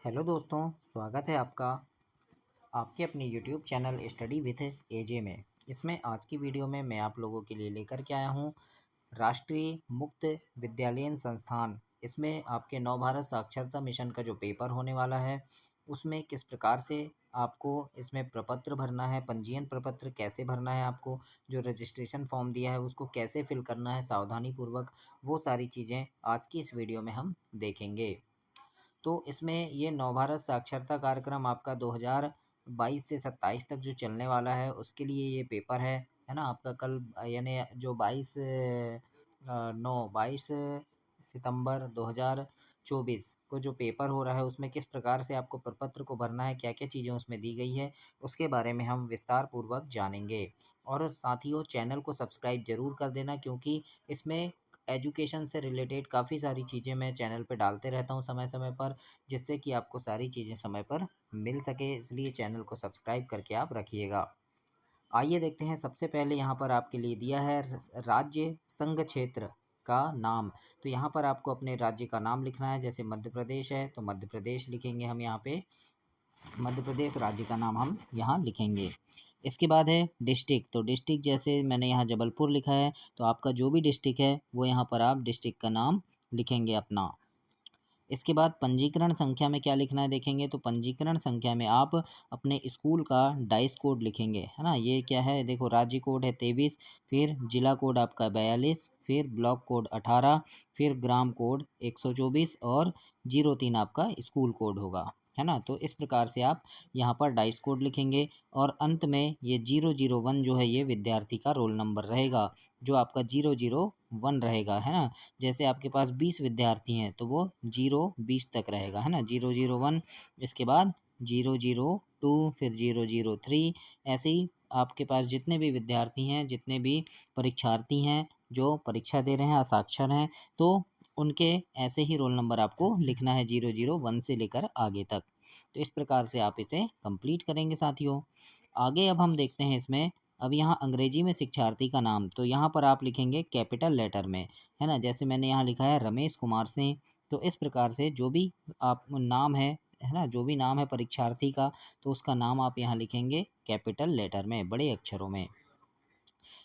Hello दोस्तों, स्वागत है आपका आपके अपने यूट्यूब चैनल स्टडी विथ एजे में। इसमें आज की वीडियो में मैं आप लोगों के लिए लेकर के आया हूँ राष्ट्रीय मुक्त विद्यालयन संस्थान। इसमें आपके नव भारत साक्षरता मिशन का जो पेपर होने वाला है, उसमें किस प्रकार से आपको इसमें प्रपत्र भरना है, पंजीयन प्रपत्र कैसे भरना है, आपको जो रजिस्ट्रेशन फॉर्म दिया है उसको कैसे फिल करना है सावधानी पूर्वक, वो सारी चीज़ें आज की इस वीडियो में हम देखेंगे। तो इसमें ये नवभारत साक्षरता कार्यक्रम आपका 2022 से 27 तक जो चलने वाला है उसके लिए ये पेपर है ना। आपका कल यानी जो 22 सितंबर 2024 को जो पेपर हो रहा है उसमें किस प्रकार से आपको प्रपत्र को भरना है, क्या क्या चीज़ें उसमें दी गई है, उसके बारे में हम विस्तार पूर्वक जानेंगे। और साथियों, चैनल को सब्सक्राइब ज़रूर कर देना, क्योंकि इसमें एजुकेशन से रिलेटेड काफ़ी सारी चीज़ें मैं चैनल पे डालते रहता हूँ समय समय पर, जिससे कि आपको सारी चीज़ें समय पर मिल सके। इसलिए चैनल को सब्सक्राइब करके आप रखिएगा। आइए देखते हैं, सबसे पहले यहाँ पर आपके लिए दिया है राज्य संघ क्षेत्र का नाम। तो यहाँ पर आपको अपने राज्य का नाम लिखना है। जैसे मध्य प्रदेश है तो मध्य प्रदेश लिखेंगे हम यहाँ पे, मध्य प्रदेश राज्य का नाम हम यहाँ लिखेंगे। इसके बाद है डिस्ट्रिक्ट। तो डिस्ट्रिक्ट जैसे मैंने यहाँ जबलपुर लिखा है, तो आपका जो भी डिस्ट्रिक्ट है वो यहाँ पर आप डिस्ट्रिक्ट का नाम लिखेंगे अपना। इसके बाद पंजीकरण संख्या में क्या लिखना है देखेंगे। तो पंजीकरण संख्या में आप अपने स्कूल का डाइस कोड लिखेंगे, है ना। ये क्या है, देखो, राज्य कोड है 23, फिर जिला कोड आपका 42, फिर ब्लॉक कोड 18, फिर ग्राम कोड 124 और 03 आपका स्कूल कोड होगा, है ना। तो इस प्रकार से आप यहाँ पर डाइस कोड लिखेंगे और अंत में ये 001 जो है ये विद्यार्थी का रोल नंबर रहेगा, जो आपका 001 रहेगा, है ना। जैसे आपके पास 20 विद्यार्थी हैं तो वो 0-20 तक रहेगा, है ना, 001। इसके बाद 002, फिर 003। ऐसे ही आपके पास जितने भी विद्यार्थी हैं, जितने भी परीक्षार्थी हैं जो परीक्षा दे रहे हैं, असाक्षर हैं, तो उनके ऐसे ही रोल नंबर आपको लिखना है 001 से लेकर आगे तक। तो इस प्रकार से आप इसे कंप्लीट करेंगे साथियों। आगे अब हम देखते हैं इसमें, अब यहाँ अंग्रेजी में शिक्षार्थी का नाम, तो यहाँ पर आप लिखेंगे कैपिटल लेटर में, है ना। जैसे मैंने यहाँ लिखा है रमेश कुमार सिंह। तो इस प्रकार से जो भी आप नाम है ना, जो भी नाम है परीक्षार्थी का, तो उसका नाम आप यहाँ लिखेंगे कैपिटल लेटर में, बड़े अक्षरों में।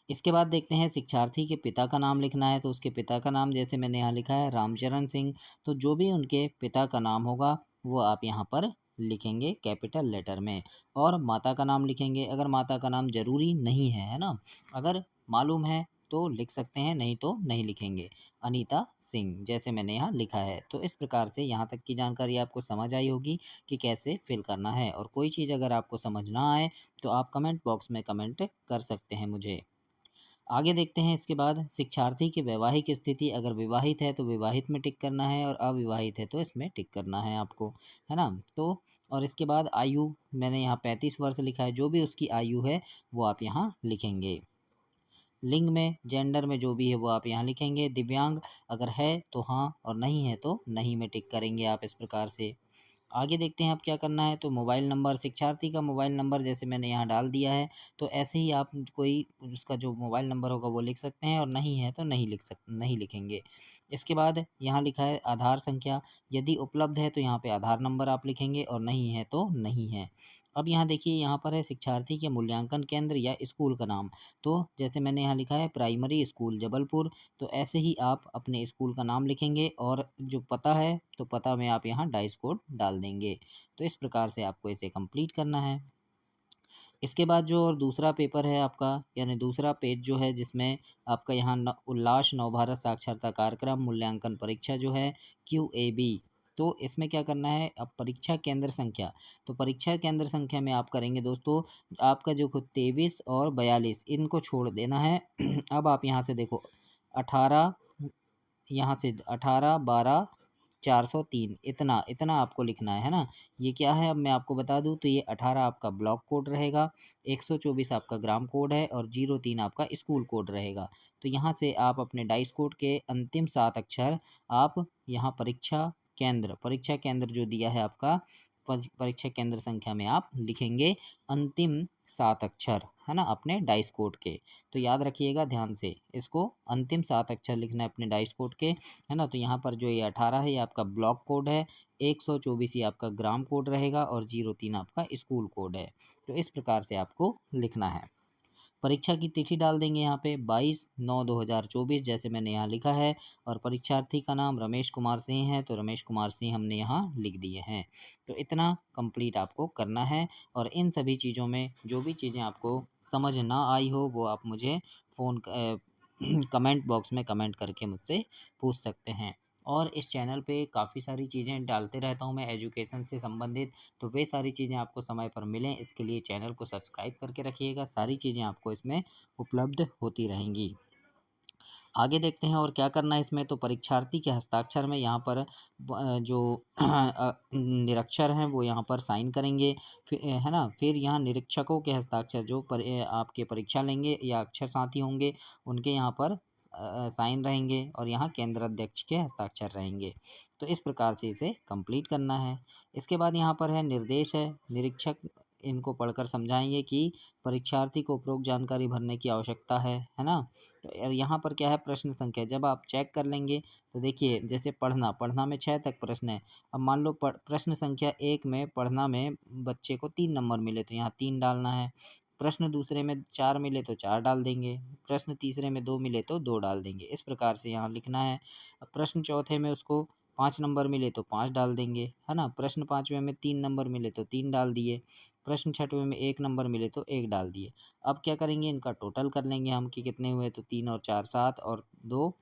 इसके बाद देखते हैं शिक्षार्थी के पिता का नाम लिखना है। तो उसके पिता का नाम जैसे मैंने यहाँ लिखा है रामचरण सिंह। तो जो भी उनके पिता का नाम होगा वो आप यहाँ पर लिखेंगे कैपिटल लेटर में। और माता का नाम लिखेंगे, अगर माता का नाम ज़रूरी नहीं है ना, अगर मालूम है तो लिख सकते हैं, नहीं तो नहीं लिखेंगे। अनीता सिंह जैसे मैंने यहाँ लिखा है। तो इस प्रकार से यहाँ तक की जानकारी आपको समझ आई होगी कि कैसे फिल करना है। और कोई चीज़ अगर आपको समझ ना आए तो आप कमेंट बॉक्स में कमेंट कर सकते हैं मुझे। आगे देखते हैं इसके बाद शिक्षार्थी की वैवाहिक स्थिति, अगर विवाहित है तो विवाहित में टिक करना है और अविवाहित है तो इसमें टिक करना है आपको, है ना। तो और इसके बाद आयु मैंने यहाँ 35 वर्ष लिखा है, जो भी उसकी आयु है वो आप यहाँ लिखेंगे। लिंग में, जेंडर में जो भी है वो आप यहाँ लिखेंगे। दिव्यांग अगर है तो हाँ, और नहीं है तो नहीं में टिक करेंगे आप इस प्रकार से। आगे देखते हैं अब क्या करना है। तो मोबाइल नंबर, शिक्षार्थी का मोबाइल नंबर जैसे मैंने यहाँ डाल दिया है, तो ऐसे ही आप कोई उसका जो मोबाइल नंबर होगा वो लिख सकते हैं, और नहीं है तो नहीं लिखेंगे। इसके बाद यहाँ लिखा है आधार संख्या, यदि उपलब्ध है तो यहाँ पे आधार नंबर आप लिखेंगे, और नहीं है तो नहीं है। अब यहाँ देखिए, यहाँ पर है शिक्षार्थी के मूल्यांकन केंद्र या स्कूल का नाम। तो जैसे मैंने यहाँ लिखा है प्राइमरी स्कूल जबलपुर, तो ऐसे ही आप अपने स्कूल का नाम लिखेंगे, और जो पता है तो पता में आप यहाँ डाइस कोड डाल देंगे। तो इस प्रकार से आपको इसे कंप्लीट करना है। इसके बाद जो और दूसरा पेपर है आपका, यानी दूसरा पेज जो है, जिसमें आपका यहाँ उल्लास नव भारत साक्षरता कार्यक्रम मूल्यांकन परीक्षा जो है QAB। तो इसमें क्या करना है, अब परीक्षा केंद्र संख्या। तो परीक्षा केंद्र संख्या में आप करेंगे दोस्तों, आपका जो 23 और 42 इनको छोड़ देना है। अब आप यहाँ से देखो 18, यहाँ से 18, 12, 403, इतना इतना आपको लिखना है ना। ये क्या है अब मैं आपको बता दूं, तो ये 18 आपका ब्लॉक कोड रहेगा, 124 आपका ग्राम कोड है, और 03 आपका स्कूल कोड रहेगा। तो यहाँ से आप अपने डाइस कोड के अंतिम 7 अक्षर आप यहाँ परीक्षा केंद्र जो दिया है आपका परीक्षा केंद्र संख्या में आप लिखेंगे अंतिम 7 अक्षर, है ना, अपने डाइस कोड के। तो याद रखिएगा ध्यान से, इसको अंतिम 7 अक्षर लिखना है अपने डाइस कोड के, है ना। तो यहाँ पर जो ये 18 है ये आपका ब्लॉक कोड है, 124 ये आपका ग्राम कोड रहेगा और 03 आपका स्कूल कोड है। तो इस प्रकार से आपको लिखना है। परीक्षा की तिथि डाल देंगे यहाँ पे 22/9/2024 जैसे मैंने यहाँ लिखा है, और परीक्षार्थी का नाम रमेश कुमार सिंह है, तो रमेश कुमार सिंह हमने यहाँ लिख दिए हैं। तो इतना कंप्लीट आपको करना है, और इन सभी चीज़ों में जो भी चीज़ें आपको समझ ना आई हो वो आप मुझे कमेंट बॉक्स में कमेंट करके मुझसे पूछ सकते हैं। और इस चैनल पे काफ़ी सारी चीज़ें डालते रहता हूँ मैं एजुकेशन से संबंधित, तो वे सारी चीज़ें आपको समय पर मिलें इसके लिए चैनल को सब्सक्राइब करके रखिएगा, सारी चीज़ें आपको इसमें उपलब्ध होती रहेंगी। आगे देखते हैं और क्या करना है इसमें। तो परीक्षार्थी के हस्ताक्षर में यहाँ पर जो निरक्षर हैं वो यहाँ पर साइन करेंगे, फिर है ना। फिर यहाँ निरीक्षकों के हस्ताक्षर जो आपके परीक्षा लेंगे या अक्षर साथी होंगे उनके यहाँ पर साइन रहेंगे, और यहाँ केंद्र अध्यक्ष के हस्ताक्षर रहेंगे। तो इस प्रकार से इसे कंप्लीट करना है। इसके बाद यहाँ पर है निर्देश है, निरीक्षक इनको पढ़कर समझाएंगे कि परीक्षार्थी को उपरोक्त जानकारी भरने की आवश्यकता है ना। तो यार यहाँ पर क्या है, प्रश्न संख्या जब आप चेक कर लेंगे तो देखिए जैसे पढ़ना में 6 तक प्रश्न है। अब मान लो प्रश्न संख्या 1 में पढ़ना में बच्चे को 3 नंबर मिले तो यहाँ 3 डालना है। प्रश्न दूसरे में 4 मिले तो 4 डाल देंगे। प्रश्न तीसरे में 2 मिले तो 2 डाल देंगे। इस प्रकार से यहाँ लिखना है। अब प्रश्न चौथे में उसको 5 नंबर मिले तो 5 डाल देंगे, है ना। प्रश्न पाँचवें में 3 नंबर मिले तो 3 डाल दिए। प्रश्न छठवें में 1 नंबर मिले तो 1 डाल दिए। अब क्या करेंगे, इनका टोटल कर लेंगे हम कि कितने हुए। तो 3 और 4 7 और 2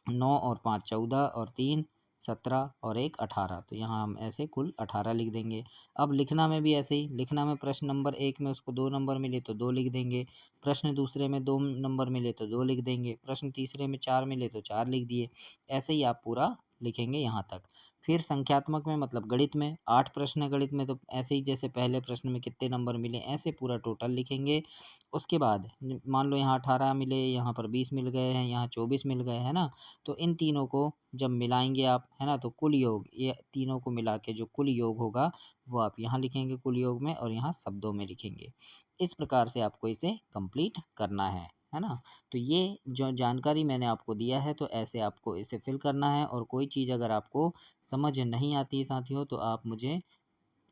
9 और 5 14 और 3 17 और 1 18। तो यहाँ हम ऐसे कुल 18 लिख देंगे। अब लिखना में भी ऐसे ही, लिखना में प्रश्न नंबर 1 में उसको 2 नंबर मिले तो 2 लिख देंगे। प्रश्न दूसरे में 2 नंबर मिले तो 2 लिख देंगे। प्रश्न तीसरे में 4 मिले तो 4 लिख दिए। ऐसे ही आप पूरा लिखेंगे यहाँ तक। फिर संख्यात्मक में मतलब गणित में 8 प्रश्न है गणित में, तो ऐसे ही जैसे पहले प्रश्न में कितने नंबर मिले ऐसे पूरा टोटल लिखेंगे। उसके बाद मान लो यहाँ 18 मिले, यहाँ पर 20 मिल गए हैं, यहाँ 24 मिल गए, है ना। तो इन तीनों को जब मिलाएंगे आप, है ना, तो कुल योग, ये तीनों को मिला के जो कुल योग होगा वो आप यहाँ लिखेंगे कुल योग में, और यहाँ शब्दों में लिखेंगे। इस प्रकार से आपको इसे कंप्लीट करना है ना। तो ये जो जानकारी मैंने आपको दिया है तो ऐसे आपको इसे फिल करना है। और कोई चीज़ अगर आपको समझ नहीं आती है साथियों तो आप मुझे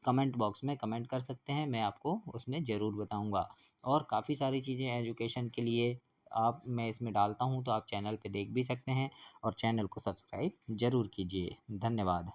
कमेंट बॉक्स में कमेंट कर सकते हैं, मैं आपको उसमें ज़रूर बताऊंगा। और काफ़ी सारी चीज़ें एजुकेशन के लिए आप मैं इसमें डालता हूं तो आप चैनल पे देख भी सकते हैं, और चैनल को सब्सक्राइब ज़रूर कीजिए। धन्यवाद।